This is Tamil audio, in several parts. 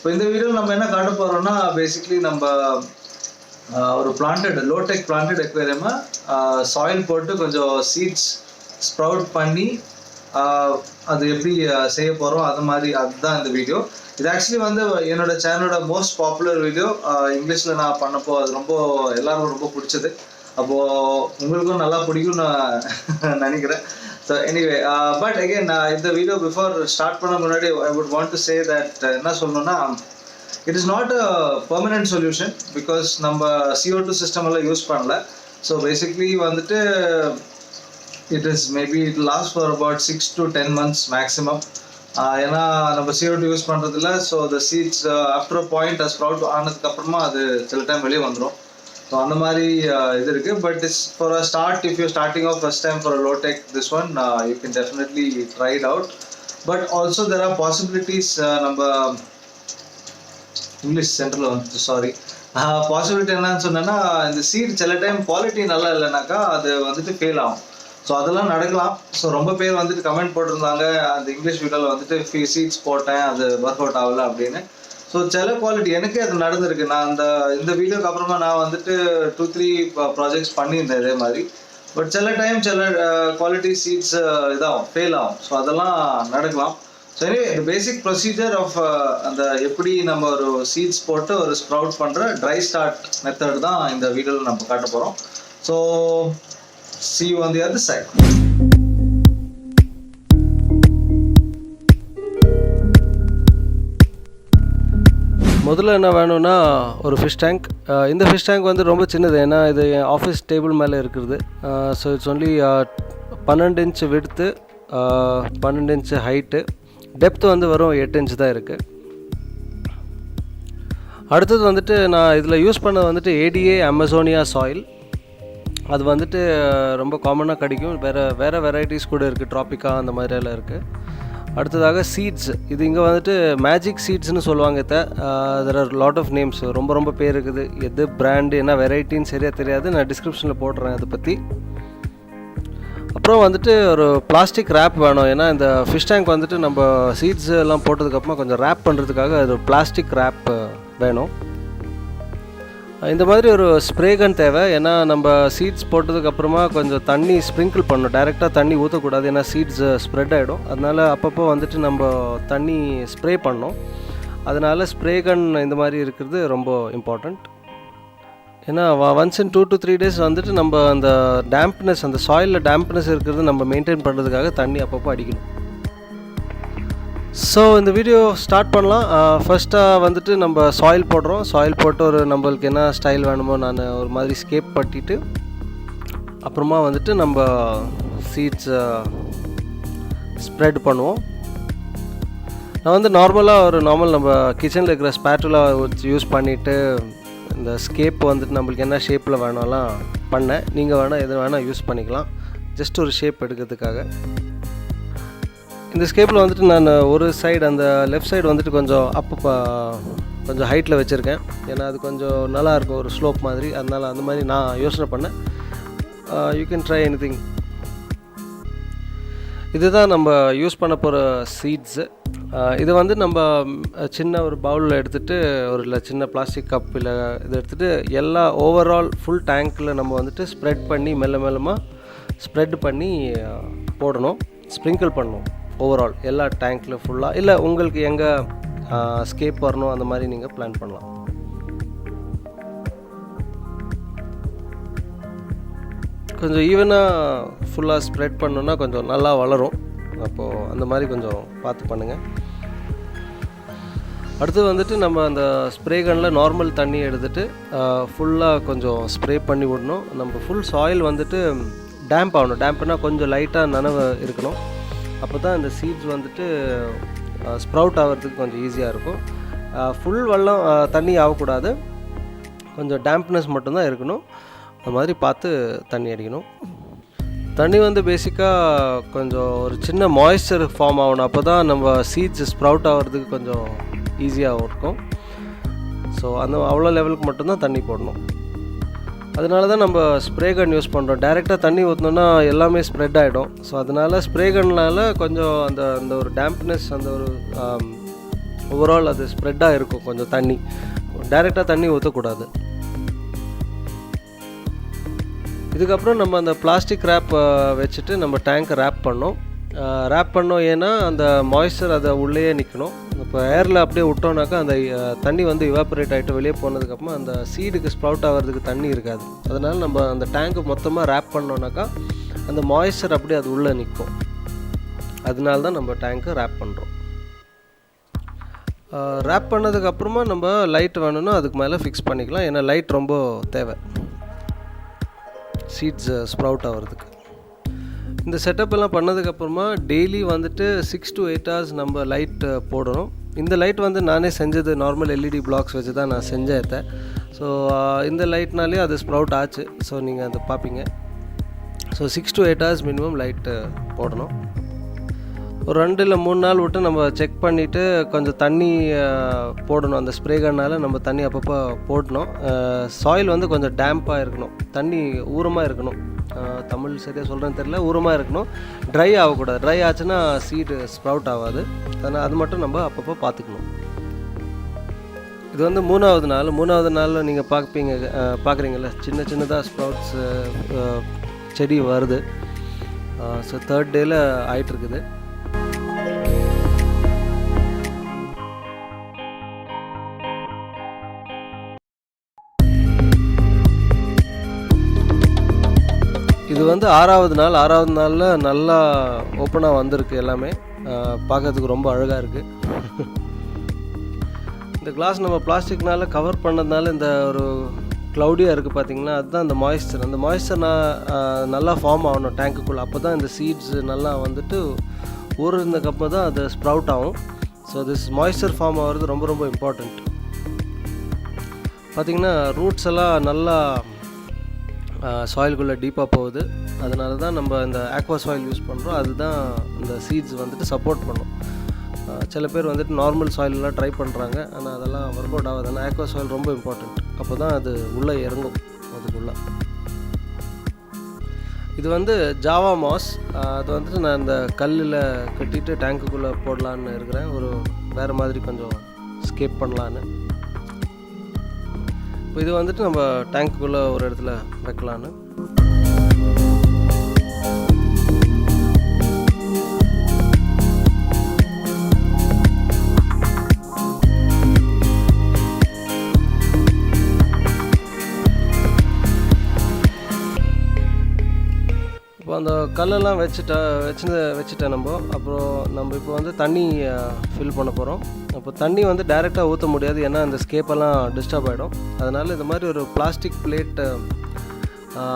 இப்போ இந்த வீடியோவில் நம்ம என்ன காட்ட போகிறோம்னா பேசிக்லி நம்ம ஒரு பிளான்டட் லோடெக் பிளான்டட் அக்வேரியமை சாயில் போட்டு கொஞ்சம் சீட்ஸ் ஸ்ப்ரவுட் பண்ணி அது எப்படி செய்ய போகிறோம் அது மாதிரி அதுதான் இந்த வீடியோ. இது ஆக்சுவலி வந்து என்னோட சேனலோட மோஸ்ட் பாப்புலர் வீடியோ. இங்கிலீஷில் நான் பண்ணப்போ அது ரொம்ப எல்லாருக்கும் ரொம்ப பிடிச்சது. அப்போது உங்களுக்கும் நல்லா பிடிக்கும்னு நான் நினைக்கிறேன். ஸோ எனிவே பட் அகெயின் இந்த வீடியோ பிஃபோர் ஸ்டார்ட் பண்ண முன்னாடி I would want to say that என்ன சொல்லணும்னா it is not a permanent solution because நம்ம CO2 சிஸ்டம் எல்லாம் யூஸ் பண்ணல. ஸோ பேசிக்லி வந்துட்டு it is maybe it last for about 6 to 10 months maximum. ஏன்னா நம்ம CO2 யூஸ் பண்ணுறதில்ல. So the seeds after a point sprout ஆனதுக்கப்புறமா அது சில டைம் வெளியே வந்துடும். ஸோ அந்த மாதிரி இது இருக்குது. But it's for a start if you starting off first time for a low tech this one you can definitely try it out. But also there are possibilities. நம்ம இங்கிலீஷ் சென்டரில் வந்து சாரி பாசிபிலிட்டி என்னன்னு சொன்னேன்னா இந்த சீட் சில டைம் குவாலிட்டி நல்லா இல்லைனாக்கா அது வந்துட்டு ஃபெயில் ஆகும். ஸோ அதெல்லாம் நடக்கலாம். ஸோ ரொம்ப பேர் வந்துட்டு கமெண்ட் போட்டிருந்தாங்க அந்த இங்கிலீஷ் வீடியோவில் வந்துட்டு சீட்ஸ் போட்டேன் அது ஒர்க் அவுட் ஆகலை அப்படின்னு. ஸோ சில குவாலிட்டி எனக்கே அது நடந்திருக்கு. நான் இந்த வீடியோக்கு அப்புறமா நான் வந்துட்டு 2-3 ப்ராஜெக்ட்ஸ் பண்ணியிருந்தேன் இதே மாதிரி. பட் சில டைம் சில குவாலிட்டி சீட்ஸ் இதாகும் ஃபெயில் ஆகும். ஸோ அதெல்லாம் நடக்கலாம். So anyway basic procedure of அந்த எப்படி நம்ம ஒரு சீட்ஸ் போட்டு ஒரு ஸ்ப்ரவுட் பண்ணுற ட்ரை ஸ்டார்ட் மெத்தட் தான் இந்த வீடியோவில் நம்ம காட்ட போகிறோம். So see you on the other side. முதல்ல என்ன வேணும்னா ஒரு ஃபிஷ் டேங்க். இந்த ஃபிஷ் டேங்க் வந்து ரொம்ப சின்னது, ஏன்னா இது ஆஃபீஸ் டேபிள் மேலே இருக்கிறது. So it's only 12 inch width, 12 inch height, depth வந்து வரும் 8 inch தான் இருக்குது. அடுத்தது வந்துட்டு நான் இதில் யூஸ் பண்ணது வந்துட்டு ADA அமேசோனியா சாயில். அது வந்துட்டு ரொம்ப காமனாக கிடைக்கும். வேறு வெரைட்டிஸ் கூட இருக்குது, ட்ராபிக்கா அந்த மாதிரியெல்லாம் இருக்குது. அடுத்ததாக சீட்ஸ். இது இங்கே வந்துட்டு மேஜிக் சீட்ஸ்னு சொல்லுவாங்க. There are lot of names, ரொம்ப பேர் இருக்குது. எது பிராண்டு என்ன வெரைட்டின்னு சரியாக தெரியாது, நான் டிஸ்கிரிப்ஷனில் போடுறேன் அதை பற்றி. அப்புறம் வந்துட்டு ஒரு பிளாஸ்டிக் ரேப் வேணும். ஏன்னா இந்த ஃபிஷ் டேங்க் வந்துட்டு நம்ம சீட்ஸ் எல்லாம் போட்டதுக்கப்புறமா கொஞ்சம் ரேப் பண்ணுறதுக்காக அது பிளாஸ்டிக் ரேப் வேணும். இந்த மாதிரி ஒரு ஸ்ப்ரே கன் தேவை. ஏன்னா நம்ம சீட்ஸ் போட்டதுக்கப்புறமா கொஞ்சம் தண்ணி ஸ்ப்ரிங்கிள் பண்ணணும். டைரெக்டாக தண்ணி ஊற்றக்கூடாது, ஏன்னா சீட்ஸ் ஸ்ப்ரெட் ஆகிடும். அதனால் அப்பப்போ வந்துட்டு நம்ம தண்ணி ஸ்ப்ரே பண்ணணும். அதனால் ஸ்ப்ரே கன் இந்த மாதிரி இருக்கிறது ரொம்ப இம்பார்ட்டண்ட். ஏன்னா ஒன்ஸ் இன் 2 to 3 days வந்துட்டு நம்ம அந்த டேம்ப்னஸ், அந்த சாயிலில் டேம்ப்னஸ் இருக்கிறது நம்ம மெயின்டைன் பண்ணுறதுக்காக தண்ணி அப்பப்போ அடிக்கணும். ஸோ இந்த வீடியோ ஸ்டார்ட் பண்ணலாம். ஃபர்ஸ்ட்டாக வந்துட்டு நம்ம சாயில் போடுறோம். சாயில் போட்டு ஒரு நம்மளுக்கு என்ன ஸ்டைல் வேணுமோ நான் ஒரு மாதிரி ஸ்கேப் பட்டிட்டு அப்புறமா வந்துட்டு நம்ம சீட்ஸை ஸ்ப்ரெட் பண்ணுவோம். நான் வந்து நார்மலாக நம்ம கிச்சனில் இருக்கிற ஸ்பேட்டுலா யூஸ் பண்ணிவிட்டு இந்த ஸ்கேப் வந்துட்டு நம்மளுக்கு என்ன ஷேப்பில் வேணாலாம் பண்ணேன். நீங்கள் வேணால் எது வேணால் யூஸ் பண்ணிக்கலாம், ஜஸ்ட் ஒரு ஷேப் எடுக்கிறதுக்காக. இந்த ஸ்கேப்பில் வந்துட்டு நான் ஒரு சைடு, அந்த லெஃப்ட் சைடு வந்துட்டு கொஞ்சம் கொஞ்சம் ஹைட்டில் வச்சுருக்கேன். ஏன்னா அது கொஞ்சம் நல்லாயிருக்கும், ஒரு ஸ்லோப் மாதிரி. அதனால் அந்த மாதிரி நான் யோசனை பண்ணேன். You can try anything. இதுதான் நம்ம யூஸ் பண்ண போகிற சீட்ஸு. இது வந்து நம்ம சின்ன ஒரு பவுலில் எடுத்துகிட்டு ஒரு சின்ன பிளாஸ்டிக் கப் இல்லை இதை எடுத்துகிட்டு எல்லா ஓவரால் ஃபுல் டேங்க்கில் நம்ம வந்துட்டு ஸ்ப்ரெட் பண்ணி மெல்லமாக ஸ்ப்ரெட் பண்ணி போடணும், ஸ்ப்ரிங்கிள் பண்ணணும் ஓவரால் எல்லா டேங்க்கில் ஃபுல்லாக. இல்லை உங்களுக்கு எங்கே ஸ்கேப் வரணும் அந்த மாதிரி நீங்கள் பிளான் பண்ணலாம். கொஞ்சம் ஈவனாக ஃபுல்லாக ஸ்ப்ரெட் பண்ணோன்னா கொஞ்சம் நல்லா வளரும். அப்போது அந்த மாதிரி கொஞ்சம் பார்த்து பண்ணுங்கள். அடுத்து வந்துட்டு நம்ம அந்த ஸ்ப்ரே கனில் நார்மல் தண்ணி எடுத்துகிட்டு ஃபுல்லாக கொஞ்சம் ஸ்ப்ரே பண்ணி விடணும். நம்ம ஃபுல் சாயில் வந்துட்டு டேம்ப் ஆகணும். டேம்ப்னால் கொஞ்சம் லைட்டாக நனவு இருக்கணும். அப்போ தான் இந்த சீட்ஸ் வந்துட்டு ஸ்ப்ரவுட் ஆகிறதுக்கு கொஞ்சம் ஈஸியாக இருக்கும். ஃபுல் வெள்ளம் தண்ணி ஆகக்கூடாது, கொஞ்சம் டேம்ப்னஸ் மட்டும்தான் இருக்கணும். அது மாதிரி பார்த்து தண்ணி அடிக்கணும். தண்ணி வந்து பேசிக்காக கொஞ்சம் ஒரு சின்ன மாய்ஸ்சர் ஃபார்ம் ஆகணும். அப்போ தான் நம்ம சீட்ஸ் ஸ்ப்ரவுட் ஆகிறதுக்கு கொஞ்சம் ஈஸியாக இருக்கும். ஸோ அவ்வளோ லெவலுக்கு மட்டும்தான் தண்ணி போடணும். அதனால தான் நம்ம ஸ்ப்ரே கன் யூஸ் பண்ணுறோம். டைரெக்டாக தண்ணி ஊற்றினோன்னா எல்லாமே ஸ்ப்ரெட் ஆகிடும். ஸோ அதனால் ஸ்ப்ரே கன்னால் கொஞ்சம் அந்த ஒரு டேம்ப்னஸ், அந்த ஒரு ஓவரால் அது ஸ்ப்ரெட்டாக இருக்கும் கொஞ்சம் தண்ணி. டைரெக்டாக தண்ணி ஊற்றக்கூடாது. இதுக்கப்புறம் நம்ம அந்த பிளாஸ்டிக் ரேப் வச்சுட்டு நம்ம டேங்க்கை ரேப் பண்ணோம். ஏன்னா அந்த மாய்ஸ்சர் அதை உள்ளேயே நிற்கணும். இப்போ ஏரில் அப்படியே விட்டோம்னாக்கா அந்த தண்ணி வந்து இவாப்பரேட் ஆகிட்டு வெளியே போனதுக்கப்புறமா அந்த சீடுக்கு ஸ்ப்ரவுட் ஆகிறதுக்கு தண்ணி இருக்காது. அதனால் நம்ம அந்த டேங்க்கு மொத்தமாக ரேப் பண்ணோன்னாக்கா அந்த மாய்ஸ்சர் அப்படியே அது உள்ளே நிற்கும். அதனால தான் நம்ம டேங்க்கை ரேப் பண்ணுறோம். ரேப் பண்ணதுக்கப்புறமா நம்ம லைட் வேணும்னா அதுக்கு மேலே ஃபிக்ஸ் பண்ணிக்கலாம். ஏன்னா லைட் ரொம்ப தேவை சீட்ஸ் ஸ்ப்ரவுட் ஆகிறதுக்கு. இந்த செட்டப் எல்லாம் பண்ணதுக்கப்புறமா டெய்லி வந்துட்டு 6 to 8 hours நம்ம லைட் போடணும். இந்த லைட் வந்து நானே செஞ்சது நார்மல் எல்இடி பிளாக்ஸ் வச்சு தான் நான் செஞ்சேன். ஸோ இந்த லைட்னாலே அது ஸ்ப்ரவுட் ஆச்சு. ஸோ நீங்கள் அதை பார்ப்பீங்க. So 6 to 8 hours minimum light போடணும். ஒரு 2 இல்லை 3 நாள் விட்டு நம்ம செக் பண்ணிவிட்டு கொஞ்சம் தண்ணி போடணும். அந்த ஸ்ப்ரே கன்னால் நம்ம தண்ணி அப்பப்போ போடணும். சாயில் வந்து கொஞ்சம் டேம்ப்பாக இருக்கணும், தண்ணி ஊரமாக இருக்கணும். தமிழ் சரியாக சொல்கிறேன்னு தெரியல, ஊரமாக இருக்கணும். ட்ரை ஆகக்கூடாது. ட்ரை ஆச்சுன்னா சீடு ஸ்ப்ரவுட் ஆகாது. அதனால் அது மட்டும் நம்ம அப்பப்போ பார்த்துக்கணும். இது வந்து 3வது நாளில் நீங்கள் பார்க்குறீங்கள சின்னதாக ஸ்ப்ரவுட்ஸ் செடி வருது. ஸோ 3rd டேயில் ஆகிட்டுருக்குது. இது வந்து 6வது நாளில் நல்லா ஓப்பனாக வந்திருக்கு. எல்லாமே பார்க்கறதுக்கு ரொம்ப அழகாக இருக்குது. இந்த கிளாஸ் நம்ம பிளாஸ்டிக்னால் கவர் பண்ணதுனால இந்த ஒரு க்ளவுடியாக இருக்குது பார்த்திங்கன்னா, அதுதான் அந்த மாய்ஸ்சர். அந்த மாய்ஸ்சர் நல்லா ஃபார்ம் ஆகணும் டேங்க்குக்குள்ளே. அப்போ தான் இந்த சீட்ஸ் நல்லா வந்துட்டு ஊறுனதுக்கப்புறம் தான் அது ஸ்ப்ரவுட் ஆகும். ஸோ திஸ் மாய்ஸ்சர் ஃபார்ம் ஆகிறது ரொம்ப ரொம்ப இம்பார்ட்டண்ட். பார்த்திங்கன்னா ரூட்ஸ் எல்லாம் நல்லா சாயிலுக்குள்ளே டீப்பாக போகுது. அதனால தான் நம்ம இந்த ஆக்வா சாயில் யூஸ் பண்ணுறோம். அதுதான் இந்த சீட்ஸ் வந்துட்டு சப்போர்ட் பண்ணும். சில பேர் வந்துட்டு நார்மல் சாயிலெலாம் ட்ரை பண்ணுறாங்க, ஆனால் அதெல்லாம் ஒர்க் அவுட் ஆகுது. ஆனால் ஆக்வா சாயில் ரொம்ப இம்பார்ட்டண்ட். அப்போ தான் அது உள்ளே இறங்கும் அதுக்குள்ளே. இது வந்து ஜாவா மாஸ். அது வந்துட்டு நான் இந்த கல்லில் கட்டிட்டு டேங்க்குள்ளே போடலான்னு இருக்கிறேன். ஒரு வேறு மாதிரி கொஞ்சம் ஸ்கேப் பண்ணலான்னு. இப்போ இது வந்துட்டு நம்ம டேங்க்குள்ளே ஒரு இடத்துல வைக்கலான்னு. இப்போ அந்த கல்லெல்லாம் வச்சுட்டேன் நம்ம. அப்புறம் நம்ம இப்போ வந்து தண்ணி ஃபில் பண்ண போகிறோம். அப்போ தண்ணி வந்து டைரெக்டாக ஊற்ற முடியாது, ஏன்னா அந்த ஸ்கேப்பெல்லாம் டிஸ்டர்ப் ஆகிடும். அதனால் இந்த மாதிரி ஒரு பிளாஸ்டிக் பிளேட்டு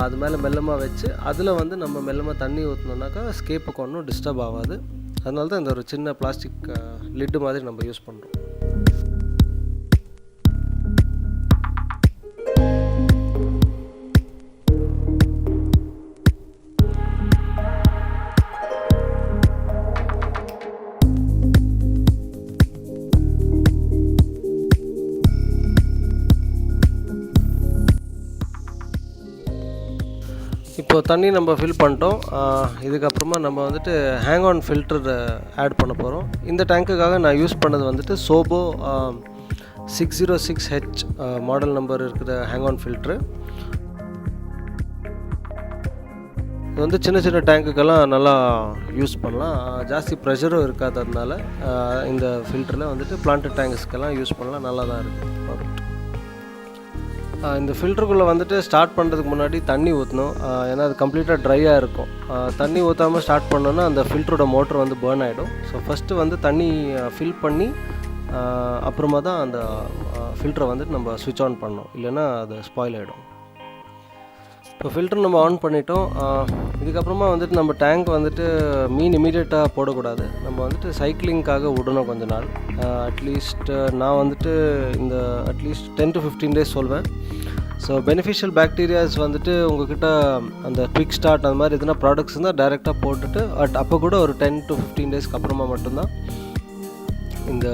அது மேலே மெல்லமாக வச்சு அதில் வந்து நம்ம மெல்லமாக தண்ணி ஊற்றினோன்னாக்கா ஸ்கேப்புக்கு ஒன்றும் டிஸ்டர்ப் ஆகாது. அதனால தான் இந்த ஒரு சின்ன பிளாஸ்டிக் லிட்டு மாதிரி நம்ம யூஸ் பண்ணுறோம். இப்போது தண்ணி நம்ம ஃபில் பண்ணிட்டோம். இதுக்கப்புறமா நம்ம வந்துட்டு ஹேங் ஆன் ஃபில்டர் ஆட் பண்ண போகிறோம். இந்த டேங்க்குக்காக நான் யூஸ் பண்ணது வந்துட்டு சோபோ 606H மாடல் நம்பர் இருக்கிற ஹேங் ஆன் ஃபில்ட்ரு. இது வந்து சின்ன சின்ன டேங்க்குக்கெல்லாம் நல்லா யூஸ் பண்ணலாம். ஜாஸ்தி ப்ரெஷரும் இருக்காததுனால இந்த ஃபில்டரில் வந்துட்டு பிளான்ட் டேங்க்ஸ்க்கெல்லாம் யூஸ் பண்ணலாம். நல்லா தான் இருக்குது ப்ராடக்ட். இந்த ஃபில்டருக்குள்ளே வந்துட்டு ஸ்டார்ட் பண்ணுறதுக்கு முன்னாடி தண்ணி ஊற்றணும். ஏன்னா அது கம்ப்ளீட்டாக ட்ரையாக இருக்கும். தண்ணி ஊற்றாமல் ஸ்டார்ட் பண்ணோன்னா அந்த ஃபில்டரோட மோட்டர் வந்து பர்ன் ஆகிடும். ஸோ ஃபஸ்ட்டு வந்து தண்ணி ஃபில் பண்ணி அப்புறமா தான் அந்த ஃபில்டரை வந்துட்டு நம்ம ஸ்விட்ச் ஆன் பண்ணணும், இல்லைன்னா அது ஸ்பாயில் ஆகிடும். இப்போ ஃபில்டர் நம்ம ஆன் பண்ணிட்டோம். இதுக்கப்புறமா வந்துட்டு நம்ம டேங்க் வந்துட்டு இமீடியட்டாக போடக்கூடாது. நம்ம வந்துட்டு சைக்கிளிங்காக விடணும் கொஞ்ச நாள். அட்லீஸ்ட் நான் வந்துட்டு இந்த அட்லீஸ்ட் 10 to 15 days சொல்வேன். ஸோ பெனிஃபிஷியல் பாக்டீரியாஸ் வந்துட்டு உங்கள்கிட்ட அந்த குவிக் ஸ்டார்ட் அந்த மாதிரி எதுனா ப்ராடக்ட்ஸ் இருந்தால் டைரெக்டாக போட்டுட்டு அப்போ கூட ஒரு 10 to 15 days அப்புறமா மட்டும்தான் இந்த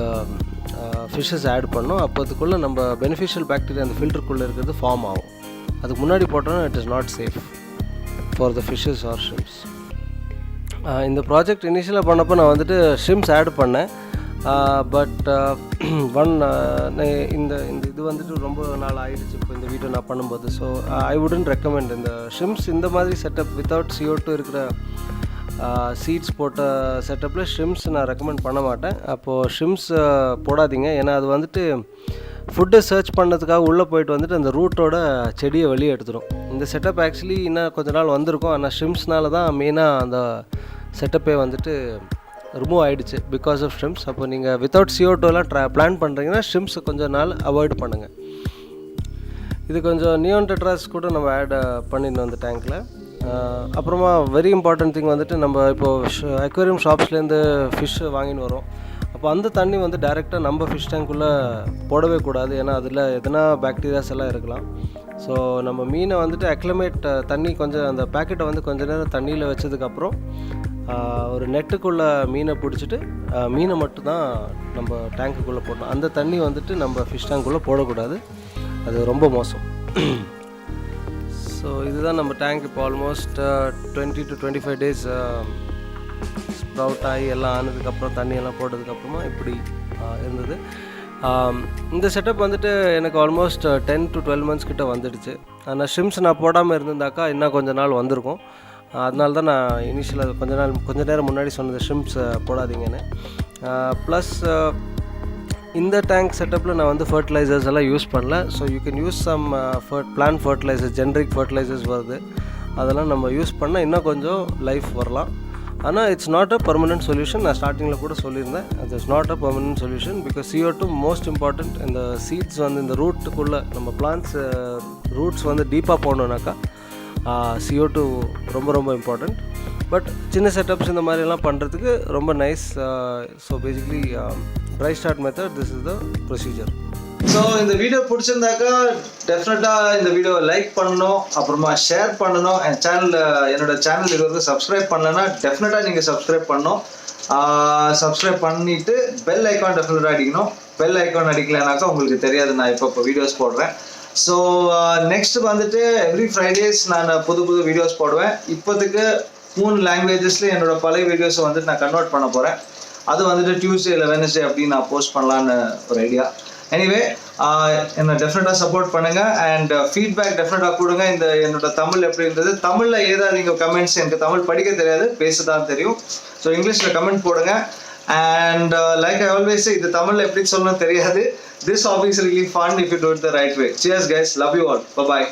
ஃபிஷ்ஷஸ் ஆட் பண்ணோம். அப்போதுக்குள்ளே நம்ம பெனிஃபிஷியல் பாக்டீரியா அந்த ஃபில்டருக்குள்ளே இருக்கிறது ஃபார்ம் ஆகும். அதுக்கு முன்னாடி போட்டோன்னா it is not safe for the fishes or shrimps. இந்த ப்ராஜெக்ட் இனிஷியலாக பண்ணப்போ நான் வந்துட்டு ஷ்ரிம்ப்ஸ் ஆட் பண்ணேன். பட் ஒன் இந்த இது வந்துட்டு ரொம்ப நாள் ஆயிடுச்சு இப்போ இந்த வீடியோ நான் பண்ணும்போது. ஸோ ஐ வுடன்ட் ரெக்கமெண்ட் இந்த ஷ்ரிம்ப்ஸ் இந்த மாதிரி செட்டப் வித்தவுட் CO2 இருக்கிற சீட்ஸ் போட்ட செட்டப்பில் ஷ்ரிம்ப்ஸ் நான் ரெக்கமெண்ட் பண்ண மாட்டேன். அப்போது ஷ்ரிம்ப்ஸ் போடாதீங்க. ஏன்னா அது வந்துட்டு ஃபுட்டை சர்ச் பண்ணதுக்காக உள்ளே போயிட்டு வந்துட்டு அந்த ரூட்டோட செடியை வெளியே எடுத்துடும். இந்த செட்டப் ஆக்சுவலி இன்னும் கொஞ்ச நாள் வந்திருக்கும். ஆனால் ஷ்ரிம்ப்ஸ்னால தான் மெயினாக அந்த செட்டப்பே வந்துட்டு ரிமூவ் ஆகிடுச்சு பிகாஸ் ஆஃப் ஷ்ரிம்ப்ஸ். அப்போ நீங்கள் வித்தவுட் CO2லாம் பிளான் பண்ணுறீங்கன்னா ஷ்ரிம்ப்ஸ் கொஞ்சம் நாள் அவாய்ட் பண்ணுங்கள். இது கொஞ்சம் நியோன் டெட்ராஸ் கூட நம்ம ஆட் பண்ணிடணும் அந்த டேங்க்கில். அப்புறமா வெரி இம்பார்ட்டன்ட் திங் வந்துட்டு நம்ம இப்போது அக்வேரியம் ஷாப்ஸ்லேருந்து ஃபிஷ் வாங்கின்னு வரோம். அப்போ அந்த தண்ணி வந்து டைரெக்டாக நம்ம ஃபிஷ் டேங்க்குள்ளே போடவே கூடாது. ஏன்னா அதில் எதனா பாக்டீரியாஸ் எல்லாம் இருக்கலாம். ஸோ நம்ம மீனை வந்துட்டு அக்ளமேட் தண்ணி கொஞ்சம் அந்த பேக்கெட்டை வந்து கொஞ்சம் நேரம் தண்ணியில் வச்சதுக்கப்புறம் ஒரு நெட்டுக்குள்ளே மீனை பிடிச்சிட்டு மீனை மட்டும்தான் நம்ம டேங்க்குள்ளே போடணும். அந்த தண்ணி வந்துட்டு நம்ம ஃபிஷ் டேங்க்குள்ளே போடக்கூடாது. அது ரொம்ப மோசம். ஸோ இதுதான் நம்ம டேங்க் இப்போ ஆல்மோஸ்ட் 20 to 25 days ஸ்ப்ரவுட் ஆகி எல்லாம் ஆனதுக்கப்புறம் தண்ணியெல்லாம் போட்டதுக்கப்புறமா இப்படி இருந்தது. இந்த செட்டப் வந்துட்டு எனக்கு ஆல்மோஸ்ட் 10 to 12 months கிட்ட வந்துடுச்சு. ஆனால் ஷ்ரிம்ப்ஸ் நான் போடாமல் இருந்திருந்தாக்கா இன்னும் கொஞ்சம் நாள் வந்திருக்கும். அதனால தான் நான் இனிஷியலாக கொஞ்ச நேரம் முன்னாடி சொன்னது ஷ்ரிம்ப்ஸ் போடாதீங்கன்னு. ப்ளஸ் இந்த டேங்க் செட்டப்பில் நான் வந்து ஃபர்டிலைசர்ஸ் எல்லாம் யூஸ் பண்ணல. So you can use some plant fertilisers, generic fertilisers வருது. அதெல்லாம் நம்ம யூஸ் பண்ணால் இன்னும் கொஞ்சம் லைஃப் வரலாம். ஆனால் it's not a permanent solution. நான் ஸ்டார்டிங்கில் கூட சொல்லியிருந்தேன், அது it's not a permanent solution because CO2 most important. இந்த சீட்ஸ் வந்து இந்த ரூட்டுக்குள்ளே நம்ம பிளான்ட்ஸ் ரூட்ஸ் வந்து டீப்பாக போகணுன்னாக்கா CO2 ரொம்ப ரொம்ப இம்பார்ட்டண்ட். பட் சின்ன செட்டப்ஸ் இந்த மாதிரிலாம் பண்ணுறதுக்கு ரொம்ப nice. So basically try start method, this is the procedure. So இந்த வீடியோ பிடிச்சிருந்தாக்கா டெஃபினட்டாக இந்த வீடியோவை லைக் பண்ணணும், அப்புறமா ஷேர் பண்ணணும். என்னோட சேனல் இது வரைக்கும் சப்ஸ்கிரைப் பண்ணலன்னா டெஃபினட்டாக நீங்கள் சப்ஸ்கிரைப் பண்ணணும். சப்ஸ்கிரைப் பண்ணிவிட்டு பெல் ஐக்கான் டெஃபினட்டாக அடிக்கணும். பெல் ஐக்கான் அடிக்கலைனாக்கா உங்களுக்கு தெரியாது நான் இப்போ வீடியோஸ் போடுறேன். ஸோ நெக்ஸ்ட் வந்துட்டு எவ்ரி ஃப்ரைடேஸ் நான் புது வீடியோஸ் போடுவேன். இப்போதுக்கு 3 லாங்குவேஜஸில் என்னோட பழைய வீடியோஸை வந்துட்டு நான் கன்வெர்ட் பண்ண போகிறேன். அது வந்துட்டு டியூஸ்டே இல்லை வெனஸ்டே அப்படின்னு நான் போஸ்ட் பண்ணலான்னு ஒரு ஐடியா. எனிவே என்னை டெஃபினட்டாக சப்போர்ட் பண்ணுங்கள் அண்ட் ஃபீட்பேக் டெஃபினட்டாக கொடுங்க. என்னோட தமிழ் எப்படி இருந்தது, தமிழில் ஏதாவது நீங்கள் கமெண்ட்ஸ், எனக்கு தமிழ் படிக்க தெரியாது, பேச தான் தெரியும். ஸோ இங்கிலீஷில் கமெண்ட் போடுங்க. அண்ட் லைக் ஐ ஆல்வேஸ் இது தமிழில் எப்படி சொல்லணும்னு தெரியாது. This hobby is really fun if you do it the right way. Cheers guys, love you all, bye bye.